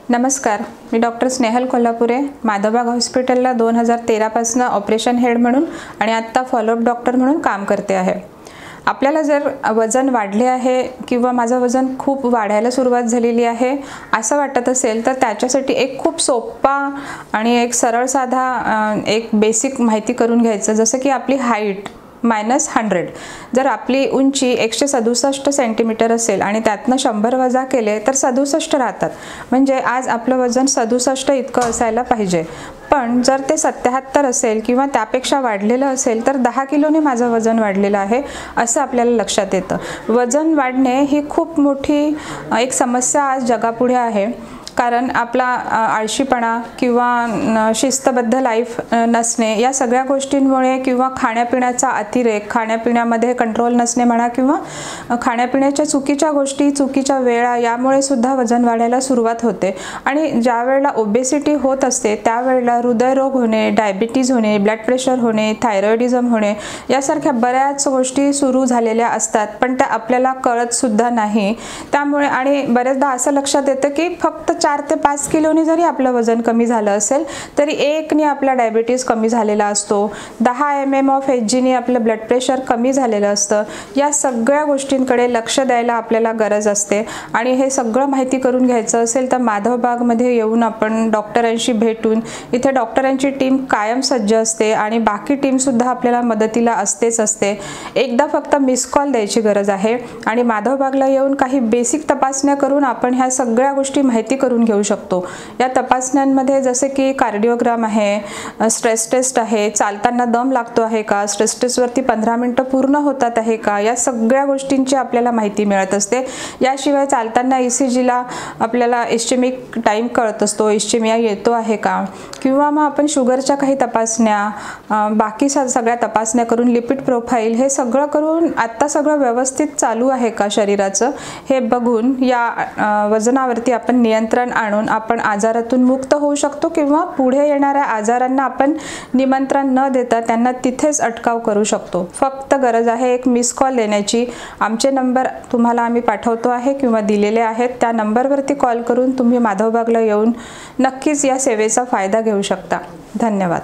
नमस्कार, मी डॉक्टर स्नेहल कोल्हापुरे, माधवबाग हॉस्पिटलला 2013 पासून ऑपरेशन हेड म्हणून आणि आत्ता फॉलोअप डॉक्टर म्हणून काम करते आहे। आपल्याला जर वजन वाढले आहे किंवा माझं वजन खूप वाढायला सुरुवात झालेली आहे असं वाटत असेल तर त्याच्यासाठी एक खूप सोपा आणि एक सरळ साधा एक बेसिक माहिती करून घ्यायचं, जसं की आपली हाईट -100। जर आपली उंची 167 सेंटीमीटर असेल आणि त्यातनं 100 वजा केले तर 67 राहतात। म्हणजे आज आपलं वजन 67 इतकं असायला पाहिजे। पण जर ते 77 असेल किंवा त्यापेक्षा वाढलेलं असेल तर 10 किलोने माझं वजन वाढलेलं आहे असं आपल्याला लक्षात येतं। वजन वाढणे ही खूप मोठी एक समस्या आज जगापुढे आहे, कारण आपला आळशीपणा किंवा शिस्तबद्ध लाईफ नसणे या सगळ्या गोष्टींमुळे किंवा खाण्यापिण्याचा अतिरेक, खाण्यापिण्यामध्ये कंट्रोल नसणे म्हणा किंवा खाण्यापिण्याच्या चुकीच्या गोष्टी, चुकीच्या वेळा यामुळे सुद्धा वजन वाढायला सुरुवात होते। आणि ज्या वेळेला ओबेसिटी होत असते त्यावेळेला हृदयरोग होणे, डायबिटीज होणे, ब्लड प्रेशर होणे, थायरॉइडिझम होणे यासारख्या बऱ्याच गोष्टी सुरू झालेल्या असतात, पण त्या आपल्याला कळत सुद्धा नाही। त्यामुळे आणि बरेचदा असं लक्षात येतं की फक्त 4 ते 5 किलोनी जरी आपलं वजन कमी झालं असेल तरी 1 ने आपला डायबिटीज कमी झालेला असतो, 10 mm ऑफ HG आपलं ब्लड प्रेशर कमी झालेलं असतं। या सगळ्या गोष्टींकडे लक्ष द्यायला आपल्याला गरज असते आणि हे सगळं माहिती करून घ्यायचं असेल तर माधवबागमध्ये येऊन आपण डॉक्टरांशी भेटून, इथे डॉक्टरांची टीम कायम सज्ज असते आणि बाकी टीम सुद्धा आपल्याला मदतीला असते। एकदा फक्त मिस कॉल द्यायची गरज आहे आणि माधवबागला येऊन काही बेसिक तपासण्या करून आपण ह्या सगळ्या गोष्टी माहिती करून घेऊ शकतो। या तपासण्यांमध्ये जसे की कार्डिओग्राम आहे, स्ट्रेस टेस्ट आहे, चालताना दम लागतो आहे का, स्ट्रेस टेस्टवरती 15 मिनिटं पूर्ण होतात आहे का, या सगळ्या गोष्टींची आपल्याला माहिती मिळत असते। याशिवाय चालताना ECGला आपल्याला इस्चेमिक टाइम कळत असतो, इस्चेमिया येतो आहे का, किंवा मग आपण शुगरच्या काही तपासण्या, बाकी सगळ्या तपासण्या करून लिपिड प्रोफाईल हे सगळं करून आत्ता सगळं व्यवस्थित चालू आहे का शरीराचं हे बघून या वजनावरती आपण नियंत्रण आणून आपण आजारातून मुक्त होऊ शकतो किंवा पुढे येणाऱ्या आजारांना आपण निमंत्रण न देता त्यांना तिथेच अटकाव करू शकतो। फक्त गरज आहे एक मिस कॉल देण्याची। आमचे नंबर तुम्हाला आम्ही पाठवतो आहे किंवा दिलेले आहेत, त्या नंबरवरती कॉल करून तुम्ही माधवबागला येऊन नक्कीच या सेवेचा फायदा घेऊ शकता। धन्यवाद।